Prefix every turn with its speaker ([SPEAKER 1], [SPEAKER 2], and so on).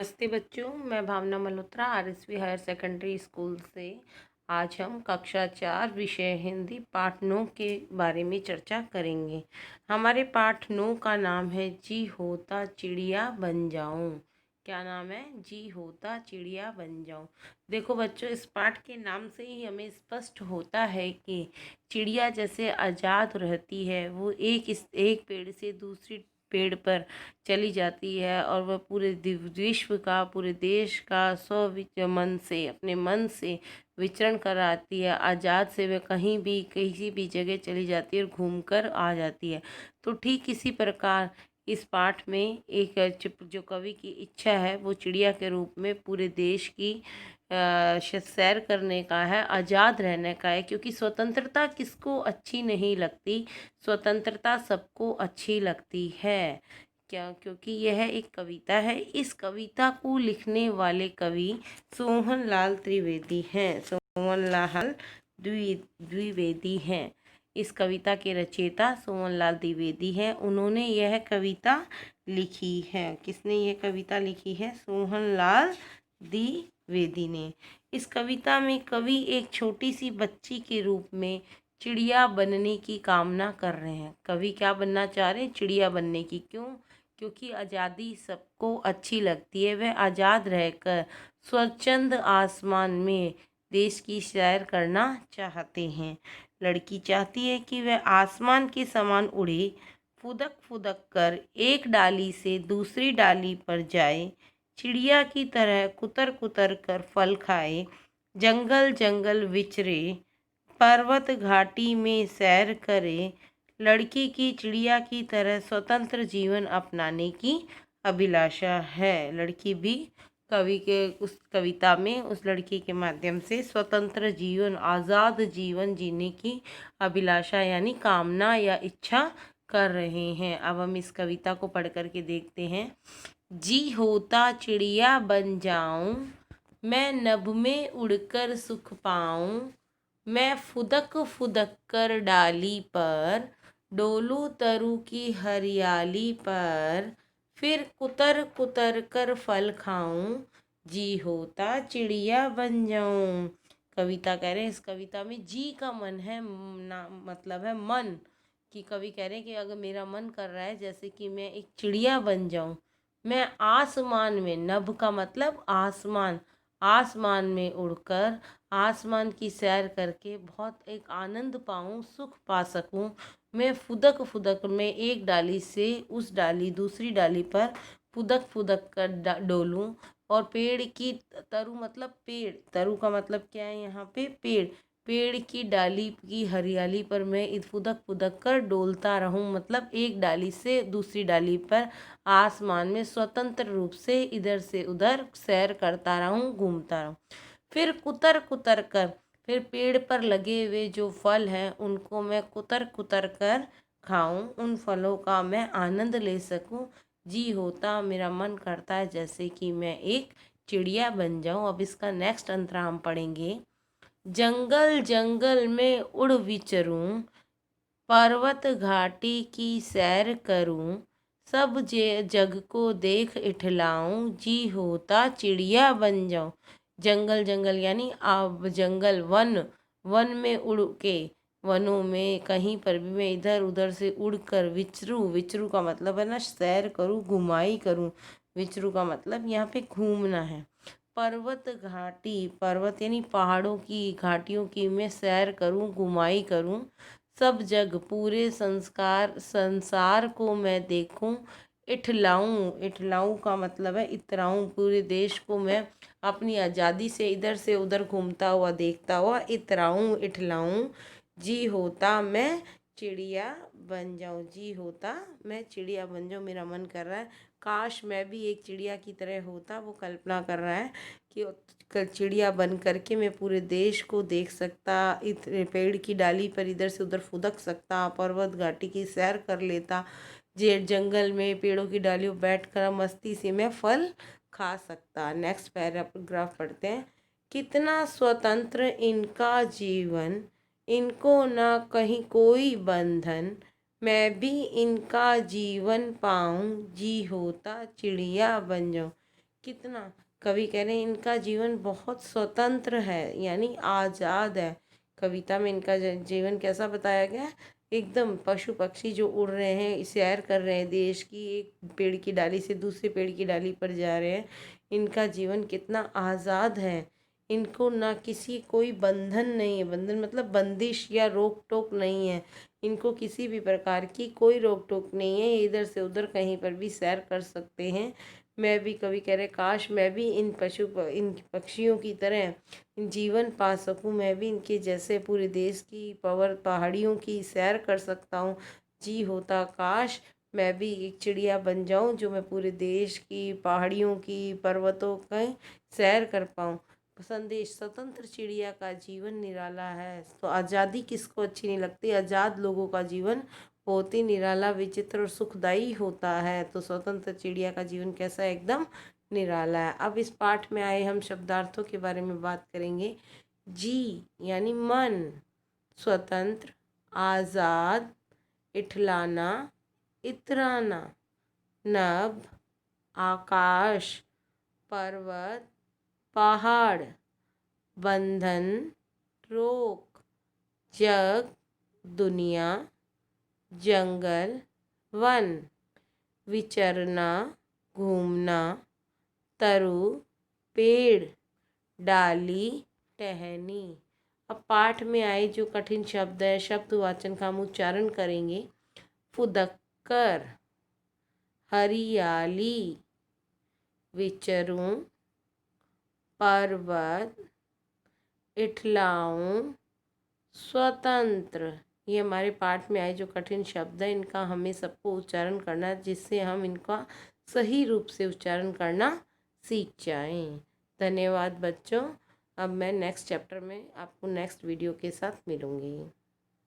[SPEAKER 1] नमस्ते बच्चों, मैं Bhavna Malhotra RSV higher secondary school से। आज हम कक्षा 4 विषय हिंदी पाठ 9 के बारे में चर्चा करेंगे। हमारे पाठ 9 का नाम है जी होता चिड़िया बन जाऊं। क्या नाम है? जी होता चिड़िया बन जाऊं। देखो बच्चों, इस पाठ के नाम से ही हमें स्पष्ट होता है कि चिड़िया जैसे आज़ाद रहती है, वो एक पेड़ से दूसरी पेड़ पर चली जाती है और वह पूरे विश्व का, पूरे देश का मन से, अपने मन से विचरण कर आती है। आज़ाद से वह कहीं भी किसी भी जगह चली जाती है और घूम कर आ जाती है। तो ठीक इसी प्रकार इस पाठ में एक जो कवि की इच्छा है वो चिड़िया के रूप में पूरे देश की सैर करने का है, आज़ाद रहने का है। क्योंकि स्वतंत्रता किसको अच्छी नहीं लगती? स्वतंत्रता सबको अच्छी लगती है। क्या? क्योंकि यह एक कविता है। इस कविता को लिखने वाले कवि सोहन लाल त्रिवेदी हैं। सोहन लाल द्विवेदी हैं। इस कविता के रचयिता सोहन लाल द्विवेदी हैं। उन्होंने यह कविता लिखी है। किसने यह कविता लिखी है? सोहन लाल द्विवेदी ने। इस कविता में कवि एक छोटी सी बच्ची के रूप में चिड़िया बनने की कामना कर रहे हैं। कवि क्या बनना चाह रहे हैं? चिड़िया बनने की। क्यों? क्योंकि आज़ादी सबको अच्छी लगती है। वह आज़ाद रहकर स्वच्छंद आसमान में देश की सैर करना चाहते हैं। लड़की चाहती है कि वह आसमान के समान उड़े, फुदक फुदक कर एक डाली से दूसरी डाली पर जाए, चिड़िया की तरह कुतर कुतर कर फल खाए, जंगल जंगल विचरे, पर्वत घाटी में सैर करे। लड़की की चिड़िया की तरह स्वतंत्र जीवन अपनाने की अभिलाषा है। लड़की भी कवि के उस कविता में उस लड़की के माध्यम से स्वतंत्र जीवन, आज़ाद जीवन जीने की अभिलाषा यानी कामना या इच्छा कर रहे हैं। अब हम इस कविता को पढ़ करके देखते हैं। जी होता चिड़िया बन जाऊं, मैं नभ में उड़कर सुख पाऊं, मैं फुदक फुदक कर डाली पर डोलू तरु की हरियाली पर, फिर कुतर कुतर कर फल खाऊं, जी होता चिड़िया बन जाऊं। कविता कह रहे हैं, इस कविता में जी का मन है, मतलब है मन। कि कवि कह रहे हैं कि अगर मेरा मन कर रहा है जैसे कि मैं एक चिड़िया बन जाऊं, मैं आसमान में, नभ का मतलब आसमान, आसमान में उड़कर आसमान की सैर करके बहुत एक आनंद पाऊँ, सुख पा सकूँ। मैं फुदक फुदक में एक डाली से उस डाली दूसरी डाली पर फुदक फुदक कर डोलूं, और पेड़ की तरु मतलब पेड़, तरु का मतलब क्या है यहाँ पे? पेड़। पेड़ की डाली की हरियाली पर मैं फुदक फुदक कर डोलता रहूं, मतलब एक डाली से दूसरी डाली पर आसमान में स्वतंत्र रूप से इधर से उधर सैर करता रहूं, घूमता रहूं। फिर कुतर कुतर कर, फिर पेड़ पर लगे हुए जो फल हैं उनको मैं कुतर कुतर कर खाऊं, उन फलों का मैं आनंद ले सकूं। जी होता, मेरा मन करता है जैसे कि मैं एक चिड़िया बन जाऊं। अब इसका नेक्स्ट अंतरा हम पढ़ेंगे। जंगल जंगल में उड़ विचरूं, पर्वत घाटी की सैर करूं, सब जग को देख इठलाऊं, जी होता चिड़िया बन जाऊं। जंगल जंगल यानी अब जंगल, वन, वन में उड़ के, वनों में कहीं पर भी मैं इधर उधर से उड़कर विचरूं, विचरू का मतलब है ना सैर करूं, घुमाई करूं। विचरू का मतलब यहाँ पे घूमना है। पर्वत घाटी, पर्वत यानी पहाड़ों की, घाटियों की मैं सैर करूं, घुमाई करूं। सब जग, पूरे संसार को मैं देखूं, इठलाऊं, इठलाऊं का मतलब है इतराऊं, पूरे देश को मैं अपनी आज़ादी से इधर से उधर घूमता हुआ देखता हुआ इतराऊं, इठलाऊं। जी होता मैं चिड़िया बन जाऊं, जी होता मैं चिड़िया बन जाऊं, मेरा मन कर रहा है काश मैं भी एक चिड़िया की तरह होता। वो कल्पना कर रहा है कि चिड़िया बन करके मैं पूरे देश को देख सकता, पेड़ की डाली पर इधर से उधर फुदक सकता, पर्वत घाटी की सैर कर लेता, जे जंगल में पेड़ों की डालियों बैठकर मस्ती से मैं फल खा सकता। नेक्स्ट पैराग्राफ पढ़ते हैं। कितना स्वतंत्र इनका जीवन, इनको ना कहीं कोई बंधन, मैं भी इनका जीवन पाऊं, जी होता चिड़िया बन जाऊं। कितना, कवि कह रहे हैं इनका जीवन बहुत स्वतंत्र है, यानी आज़ाद है। कविता में इनका जीवन कैसा बताया गया है? एकदम पशु पक्षी जो उड़ रहे हैं, सैर कर रहे हैं देश की, एक पेड़ की डाली से दूसरे पेड़ की डाली पर जा रहे हैं। इनका जीवन कितना आज़ाद है। इनको ना किसी कोई बंधन नहीं है, बंधन मतलब बंदिश या रोक टोक नहीं है। इनको किसी भी प्रकार की कोई रोक टोक नहीं है, ये इधर से उधर कहीं पर भी सैर कर सकते हैं। मैं भी, कभी कह रहे काश मैं भी इन पक्षियों की तरह जीवन पा सकूं, मैं भी इनके जैसे पूरे देश की पहाड़ियों की सैर कर सकता हूँ। जी होता काश मैं भी एक चिड़िया बन जाऊं जो मैं पूरे देश की पहाड़ियों की पर्वतों की सैर कर पाऊं। संदेश, स्वतंत्र चिड़िया का जीवन निराला है। तो आज़ादी किसको अच्छी नहीं लगती? आज़ाद लोगों का जीवन बहुत ही निराला, विचित्र और सुखदाई होता है। तो स्वतंत्र चिड़िया का जीवन कैसा है? एकदम निराला है। अब इस पाठ में आए हम शब्दार्थों के बारे में बात करेंगे। जी यानी मन, स्वतंत्र, आज़ाद, इठलाना, इतराना, नभ, आकाश, पर्वत, पहाड़, बंधन, रोक, जग, दुनिया, जंगल, वन, विचरना, घूमना, तरु, पेड़, डाली, टहनी। अब पाठ में आए जो कठिन शब्द है, शब्द वाचन का हम उच्चारण करेंगे। फुदक्कर, हरियाली, विचरूं, पर्वत, इठलाऊं, स्वतंत्र। ये हमारे पाठ में आए जो कठिन शब्द है, इनका हमें सबको उच्चारण करना है, जिससे हम इनका सही रूप से उच्चारण करना सीख जाएं। धन्यवाद बच्चों। अब मैं नेक्स्ट चैप्टर में आपको नेक्स्ट वीडियो के साथ मिलूँगी।